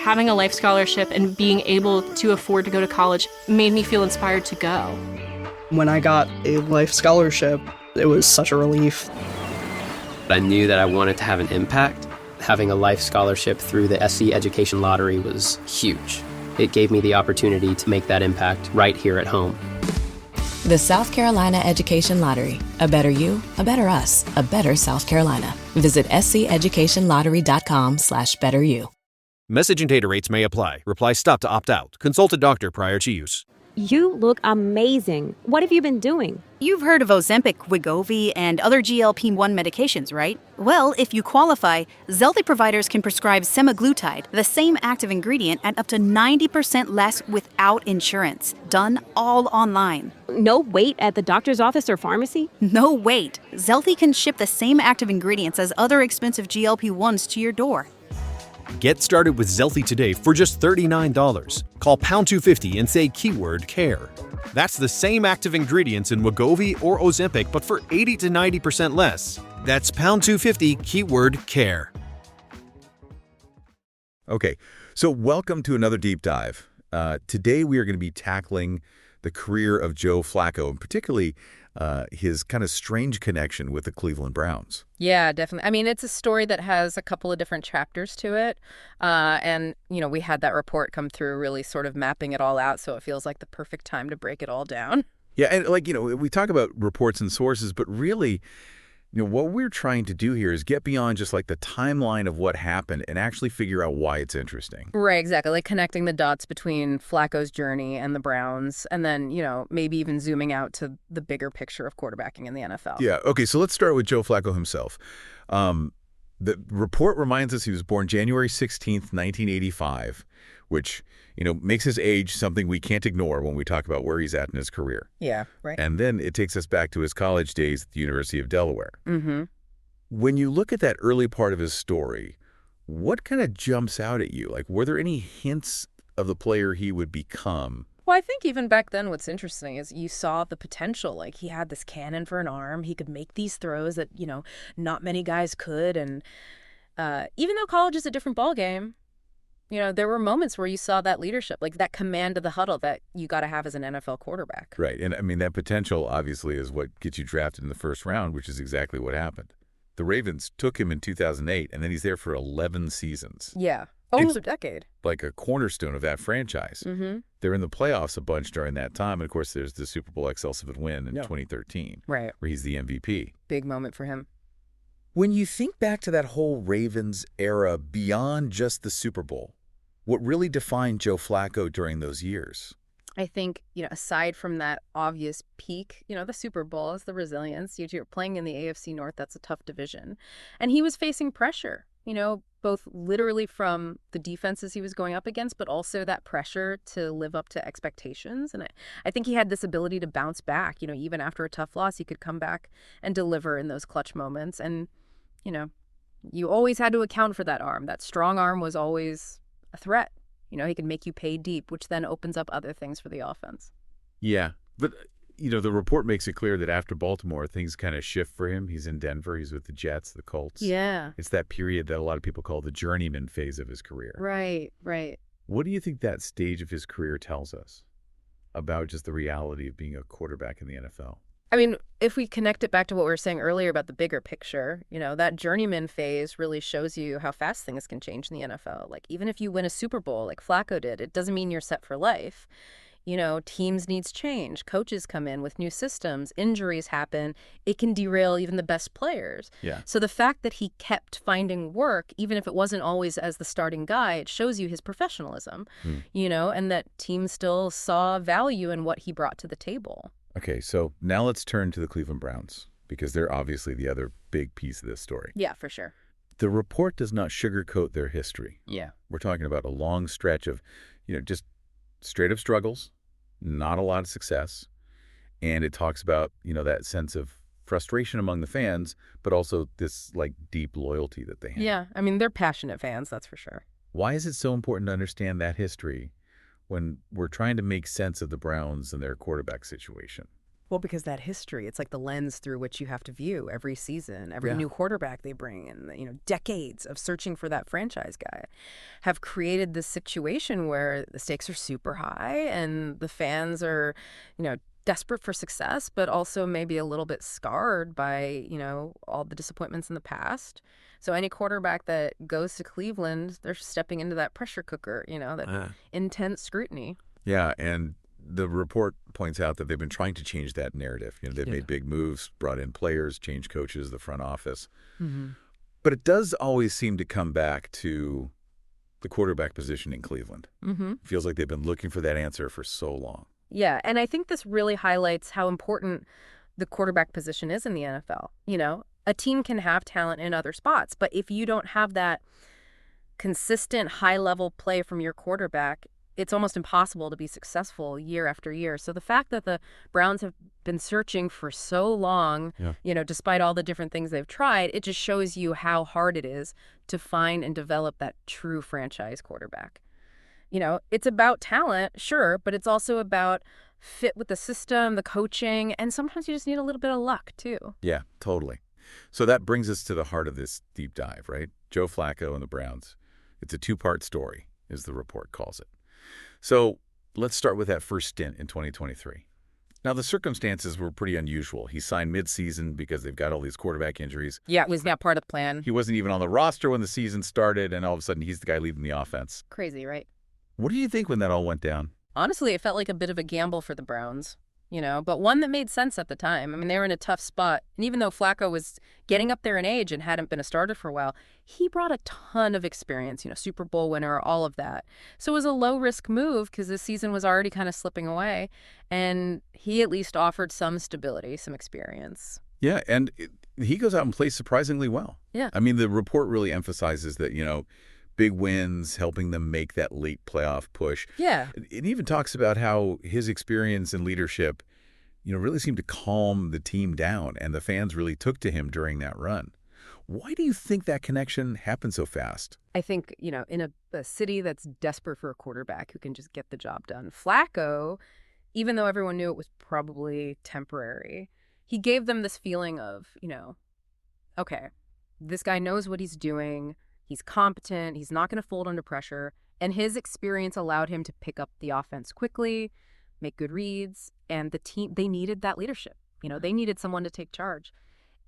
having a life scholarship and being able to afford to go to college made me feel inspired to go. When I got a life scholarship, it was such a relief. I knew that I wanted to have an impact. Having a life scholarship through the SC Education Lottery was huge. It gave me the opportunity to make that impact right here at home. The South Carolina Education Lottery. A better you, a better us, a better South Carolina. Visit sceducationlottery.com/betteryou. Message and data rates may apply. Reply stop to opt out. Consult a doctor prior to use. You look amazing. What have you been doing? You've heard of Ozempic, Wegovy, and other GLP-1 medications, right? Well, if you qualify, Zelty providers can prescribe semaglutide, the same active ingredient, at up to 90% less without insurance. Done all online. No wait at the doctor's office or pharmacy? No wait. Zelty can ship the same active ingredients as other expensive GLP-1s to your door. Get started with Zelty today for just $39. Call pound 250 and say keyword CARE. That's the same active ingredients in Wegovy or Ozempic, but for 80 to 90% less. That's pound 250 keyword CARE. Okay, so welcome to another deep dive. Today we are going to be tackling the career of Joe Flacco, and particularly his kind of strange connection with the Cleveland Browns. Yeah, definitely. I mean, it's a story that has a couple of different chapters to it. And, we had that report come through really sort of mapping it all out. So it feels like the perfect time to break it all down. Yeah, and we talk about reports and sources, but really, what we're trying to do here is get beyond just like the timeline of what happened and actually figure out why it's interesting. Right, exactly. Like connecting the dots between Flacco's journey and the Browns, and then, maybe even zooming out to the bigger picture of quarterbacking in the NFL. Yeah, okay, so let's start with Joe Flacco himself. The report reminds us he was born January 16th, 1985, which, makes his age something we can't ignore when we talk about where he's at in his career. Yeah, right. And then it takes us back to his college days at the University of Delaware. Mm-hmm. When you look at that early part of his story, what kind of jumps out at you? Like, were there any hints of the player he would become? Well, I think even back then what's interesting is you saw the potential. Like, he had this cannon for an arm. He could make these throws that, not many guys could. And even though college is a different ballgame, there were moments where you saw that leadership, like that command of the huddle that you got to have as an NFL quarterback. Right. And I mean, that potential obviously is what gets you drafted in the first round, which is exactly what happened. The Ravens took him in 2008, and then he's there for 11 seasons. Yeah. Almost a decade. Like a cornerstone of that franchise. Mm-hmm. They're in the playoffs a bunch during that time. And of course, there's the Super Bowl XL7 win in 2013, right, where he's the MVP. Big moment for him. When you think back to that whole Ravens era beyond just the Super Bowl, what really defined Joe Flacco during those years? I think, aside from that obvious peak, the Super Bowl is the resilience. You're playing in the AFC North. That's a tough division. And he was facing pressure, both literally from the defenses he was going up against, but also that pressure to live up to expectations. And I think he had this ability to bounce back. Even after a tough loss, he could come back and deliver in those clutch moments. And, you always had to account for that arm. That strong arm was always a threat. He can make you pay deep, which then opens up other things for the offense. Yeah. But, the report makes it clear that after Baltimore, things kind of shift for him. He's in Denver. He's with the Jets, the Colts. Yeah. It's that period that a lot of people call the journeyman phase of his career. Right, right. What do you think that stage of his career tells us about just the reality of being a quarterback in the NFL? I mean, if we connect it back to what we were saying earlier about the bigger picture, that journeyman phase really shows you how fast things can change in the NFL. Like, even if you win a Super Bowl like Flacco did, it doesn't mean you're set for life. Teams needs change. Coaches come in with new systems. Injuries happen. It can derail even the best players. Yeah. So the fact that he kept finding work, even if it wasn't always as the starting guy, it shows you his professionalism, and that teams still saw value in what he brought to the table. Okay, so now let's turn to the Cleveland Browns, because they're obviously the other big piece of this story. Yeah, for sure. The report does not sugarcoat their history. Yeah. We're talking about a long stretch of, just straight up struggles, not a lot of success. And it talks about, that sense of frustration among the fans, but also this like deep loyalty that they have. Yeah, I mean, they're passionate fans, that's for sure. Why is it so important to understand that history when we're trying to make sense of the Browns and their quarterback situation? Well, because that history, it's like the lens through which you have to view every season, every new quarterback they bring, and decades of searching for that franchise guy have created this situation where the stakes are super high and the fans are, desperate for success, but also maybe a little bit scarred by, all the disappointments in the past. So any quarterback that goes to Cleveland, they're stepping into that pressure cooker, that intense scrutiny. Yeah, and the report points out that they've been trying to change that narrative. They've made big moves, brought in players, changed coaches, the front office. But it does always seem to come back to the quarterback position in Cleveland. Feels like they've been looking for that answer for so long. Yeah, and I think this really highlights how important the quarterback position is in the NFL. A team can have talent in other spots, but if you don't have that consistent high-level play from your quarterback, it's almost impossible to be successful year after year. So the fact that the Browns have been searching for so long, despite all the different things they've tried, it just shows you how hard it is to find and develop that true franchise quarterback. It's about talent, sure, but it's also about fit with the system, the coaching, and sometimes you just need a little bit of luck, too. Yeah, totally. So that brings us to the heart of this deep dive, right? Joe Flacco and the Browns. It's a two-part story, as the report calls it. So let's start with that first stint in 2023. Now, the circumstances were pretty unusual. He signed mid-season because they've got all these quarterback injuries. Yeah, it was not part of the plan. He wasn't even on the roster when the season started, and all of a sudden he's the guy leading the offense. Crazy, right? What do you think when that all went down? Honestly, it felt like a bit of a gamble for the Browns, but one that made sense at the time. I mean, they were in a tough spot. And even though Flacco was getting up there in age and hadn't been a starter for a while, he brought a ton of experience, Super Bowl winner, all of that. So it was a low-risk move because the season was already kind of slipping away. And he at least offered some stability, some experience. Yeah, and he goes out and plays surprisingly well. Yeah. I mean, the report really emphasizes that, big wins, helping them make that late playoff push. Yeah. It even talks about how his experience and leadership, really seemed to calm the team down, and the fans really took to him during that run. Why do you think that connection happened so fast? I think, in a city that's desperate for a quarterback who can just get the job done, Flacco, even though everyone knew it was probably temporary, he gave them this feeling of, okay, this guy knows what he's doing. He's competent. He's not going to fold under pressure. And his experience allowed him to pick up the offense quickly, make good reads. And the team, they needed that leadership. They needed someone to take charge.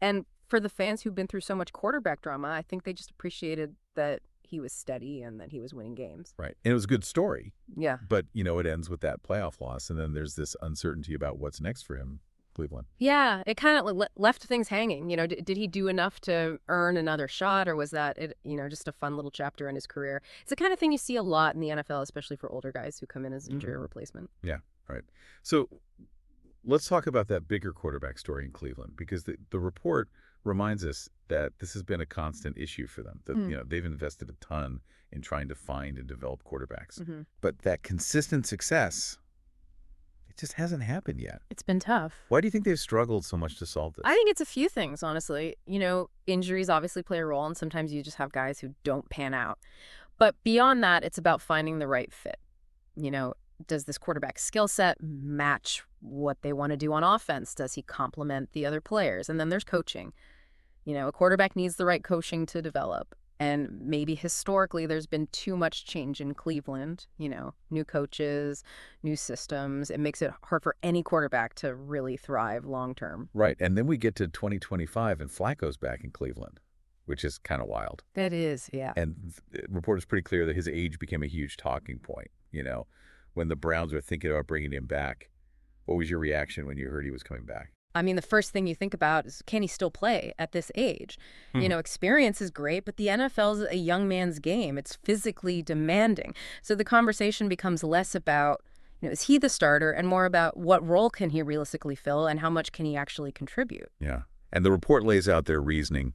And for the fans who've been through so much quarterback drama, I think they just appreciated that he was steady and that he was winning games. Right. And it was a good story. Yeah. But, it ends with that playoff loss. And then there's this uncertainty about what's next for him. Cleveland. Yeah, it kind of left things hanging. Did he do enough to earn another shot, or was that just a fun little chapter in his career? It's the kind of thing you see a lot in the NFL, especially for older guys who come in as injury replacement. Yeah, right. So let's talk about that bigger quarterback story in Cleveland, because the report reminds us that this has been a constant issue for them. That they've invested a ton in trying to find and develop quarterbacks, but that consistent success, it just hasn't happened yet. It's been tough. Why do you think they've struggled so much to solve this? I think it's a few things, honestly. Injuries obviously play a role, and sometimes you just have guys who don't pan out. But beyond that, it's about finding the right fit. Does this quarterback skill set match what they want to do on offense? Does he complement the other players? And then there's coaching. A quarterback needs the right coaching to develop. And maybe historically there's been too much change in Cleveland, new coaches, new systems. It makes it hard for any quarterback to really thrive long term. Right. And then we get to 2025 and Flacco's back in Cleveland, which is kind of wild. That is, yeah. And the report is pretty clear that his age became a huge talking point. When the Browns were thinking about bringing him back, what was your reaction when you heard he was coming back? I mean, the first thing you think about is, can he still play at this age? Experience is great, but the NFL is a young man's game. It's physically demanding. So the conversation becomes less about, is he the starter, and more about what role can he realistically fill and how much can he actually contribute? Yeah. And the report lays out their reasoning.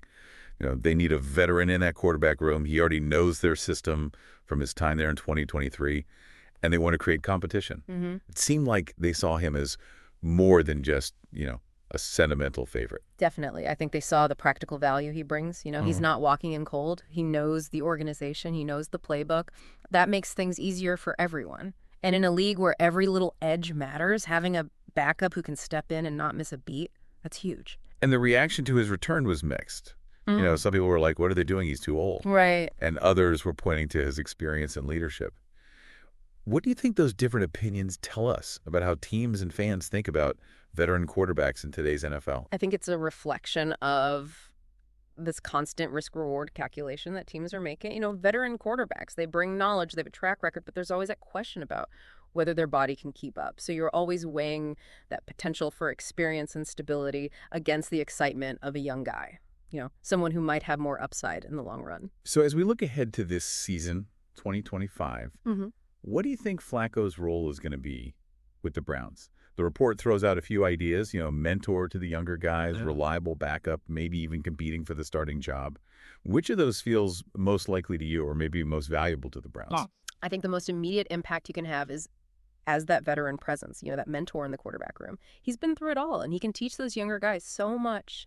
They need a veteran in that quarterback room. He already knows their system from his time there in 2023, and they want to create competition. It seemed like they saw him as more than just, a sentimental favorite. Definitely. I think they saw the practical value he brings. He's not walking in cold. He knows the organization. He knows the playbook. That makes things easier for everyone. And in a league where every little edge matters, having a backup who can step in and not miss a beat, that's huge. And the reaction to his return was mixed. You know, some people were like, what are they doing? He's too old. Right. And others were pointing to his experience and leadership. What do you think those different opinions tell us about how teams and fans think about veteran quarterbacks in today's NFL? I think it's a reflection of this constant risk-reward calculation that teams are making. You know, veteran quarterbacks, they bring knowledge, they have a track record, but there's always that question about whether their body can keep up. So you're always weighing that potential for experience and stability against the excitement of a young guy, you know, someone who might have more upside in the long run. So as we look ahead to this season, 2025, what do you think Flacco's role is going to be with the Browns? The report throws out a few ideas, you know, mentor to the younger guys, reliable backup, maybe even competing for the starting job. Which of those feels most likely to you or maybe most valuable to the Browns? I think the most immediate impact you can have is as that veteran presence, you know, that mentor in the quarterback room. He's been through it all, and he can teach those younger guys so much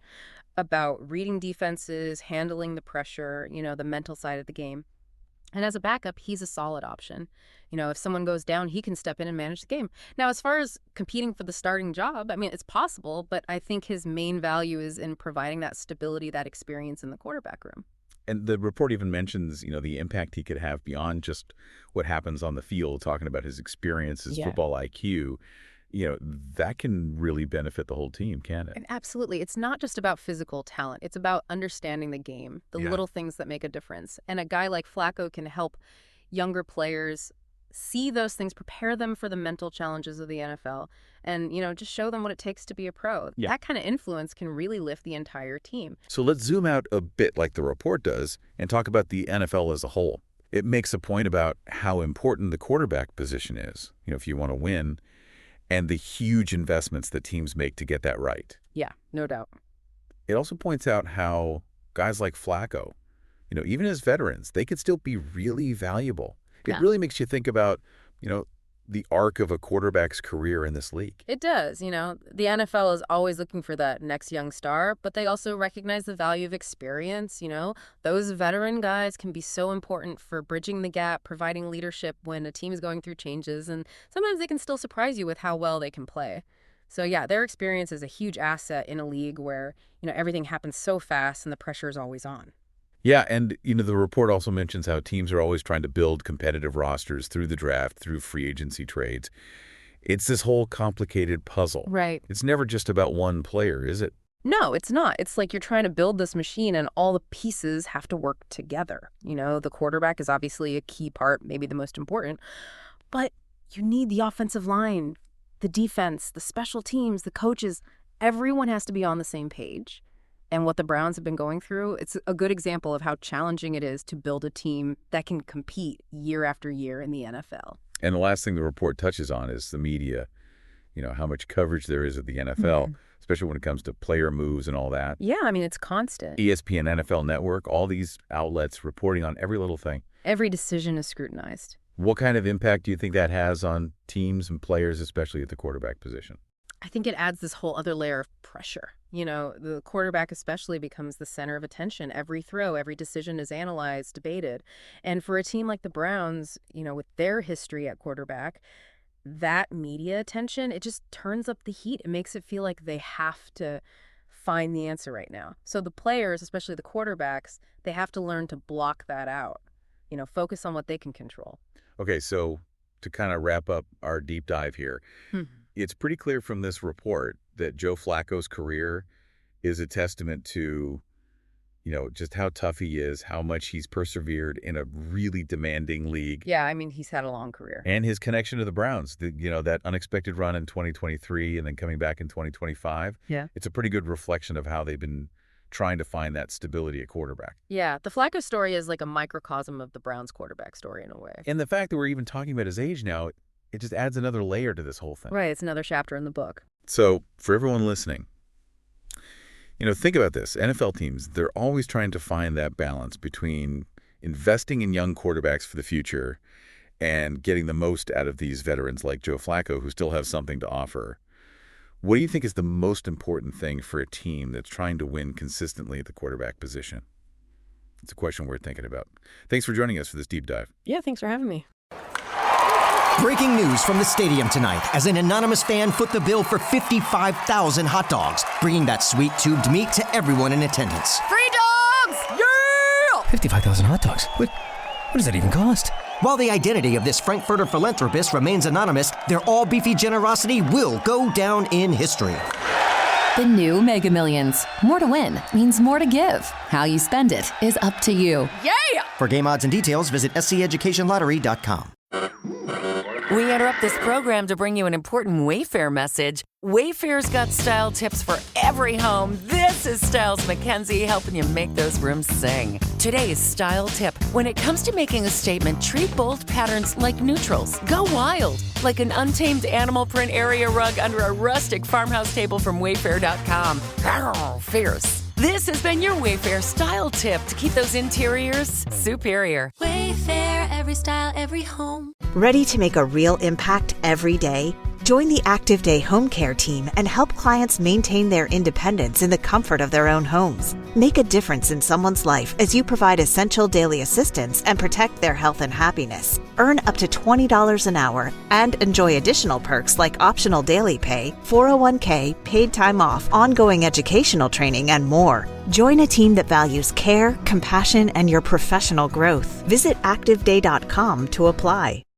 about reading defenses, handling the pressure, you know, the mental side of the game. And as a backup, he's a solid option. You know, if someone goes down, he can step in and manage the game. Now, as far as competing for the starting job, I mean, it's possible, but I think his main value is in providing that stability, that experience in the quarterback room. And the report even mentions, you know, the impact he could have beyond just what happens on the field, talking about his experience, his football IQ. You know, that can really benefit the whole team, can it? And absolutely. It's not just about physical talent. It's about understanding the game, the little things that make a difference. And a guy like Flacco can help younger players see those things, prepare them for the mental challenges of the NFL, and, you know, just show them what it takes to be a pro. That kind of influence can really lift the entire team. So let's zoom out a bit like the report does and talk about the NFL as a whole. It makes a point about how important the quarterback position is, you know, if you want to win, and the huge investments that teams make to get that right. Yeah, no doubt. It also points out how guys like Flacco, you know, even as veterans, they could still be really valuable. It really makes you think about, you know, the arc of a quarterback's career in this league. It does. You know, the NFL is always looking for that next young star, but they also recognize the value of experience. You know, those veteran guys can be so important for bridging the gap, providing leadership when a team is going through changes, and sometimes they can still surprise you with how well they can play. So yeah, their experience is a huge asset in a league where, you know, everything happens so fast and the pressure is always on. Yeah, and, you know, the report also mentions how teams are always trying to build competitive rosters through the draft, through free agency trades. It's this whole complicated puzzle. Right. It's never just about one player, is it? No, it's not. It's like you're trying to build this machine and all the pieces have to work together. You know, the quarterback is obviously a key part, maybe the most important, but you need the offensive line, the defense, the special teams, the coaches. Everyone has to be on the same page. And what the Browns have been going through, it's a good example of how challenging it is to build a team that can compete year after year in the NFL. And the last thing the report touches on is the media, you know, how much coverage there is of the NFL, especially when it comes to player moves and all that. Yeah, I mean, it's constant. ESPN, NFL Network, all these outlets reporting on every little thing. Every decision is scrutinized. What kind of impact do you think that has on teams and players, especially at the quarterback position? I think it adds this whole other layer of pressure. You know, the quarterback especially becomes the center of attention. Every throw, every decision is analyzed, debated. And for a team like the Browns, you know, with their history at quarterback, that media attention, it just turns up the heat. It makes it feel like they have to find the answer right now. So the players, especially the quarterbacks, they have to learn to block that out, you know, focus on what they can control. Okay, so to kind of wrap up our deep dive here, it's pretty clear from this report that Joe Flacco's career is a testament to, you know, just how tough he is, how much he's persevered in a really demanding league. Yeah, I mean, he's had a long career. And his connection to the Browns, you know, that unexpected run in 2023 and then coming back in 2025. Yeah. It's a pretty good reflection of how they've been trying to find that stability at quarterback. Yeah, the Flacco story is like a microcosm of the Browns quarterback story in a way. And the fact that we're even talking about his age now, it just adds another layer to this whole thing. Right, it's another chapter in the book. So for everyone listening, you know, think about this. NFL teams, they're always trying to find that balance between investing in young quarterbacks for the future and getting the most out of these veterans like Joe Flacco who still have something to offer. What do you think is the most important thing for a team that's trying to win consistently at the quarterback position? It's a question worth thinking about. Thanks for joining us for this deep dive. Yeah, thanks for having me. Breaking news from the stadium tonight as an anonymous fan foot the bill for 55,000 hot dogs, bringing that sweet tubed meat to everyone in attendance. Free dogs! Yeah! 55,000 hot dogs? What does that even cost? While the identity of this Frankfurter philanthropist remains anonymous, their all-beefy generosity will go down in history. The new Mega Millions. More to win means more to give. How you spend it is up to you. Yeah! For game odds and details, visit sceducationlottery.com. We interrupt this program to bring you an important Wayfair message. Wayfair's got style tips for every home. This is Styles McKenzie helping you make those rooms sing. Today's style tip. When it comes to making a statement, treat bold patterns like neutrals. Go wild, like an untamed animal print area rug under a rustic farmhouse table from Wayfair.com. Fierce. This has been your Wayfair style tip to keep those interiors superior. Wayfair, every style, every home. Ready to make a real impact every day? Join the Active Day Home Care team and help clients maintain their independence in the comfort of their own homes. Make a difference in someone's life as you provide essential daily assistance and protect their health and happiness. Earn up to $20 an hour and enjoy additional perks like optional daily pay, 401k, paid time off, ongoing educational training, and more. Join a team that values care, compassion, and your professional growth. Visit activeday.com to apply.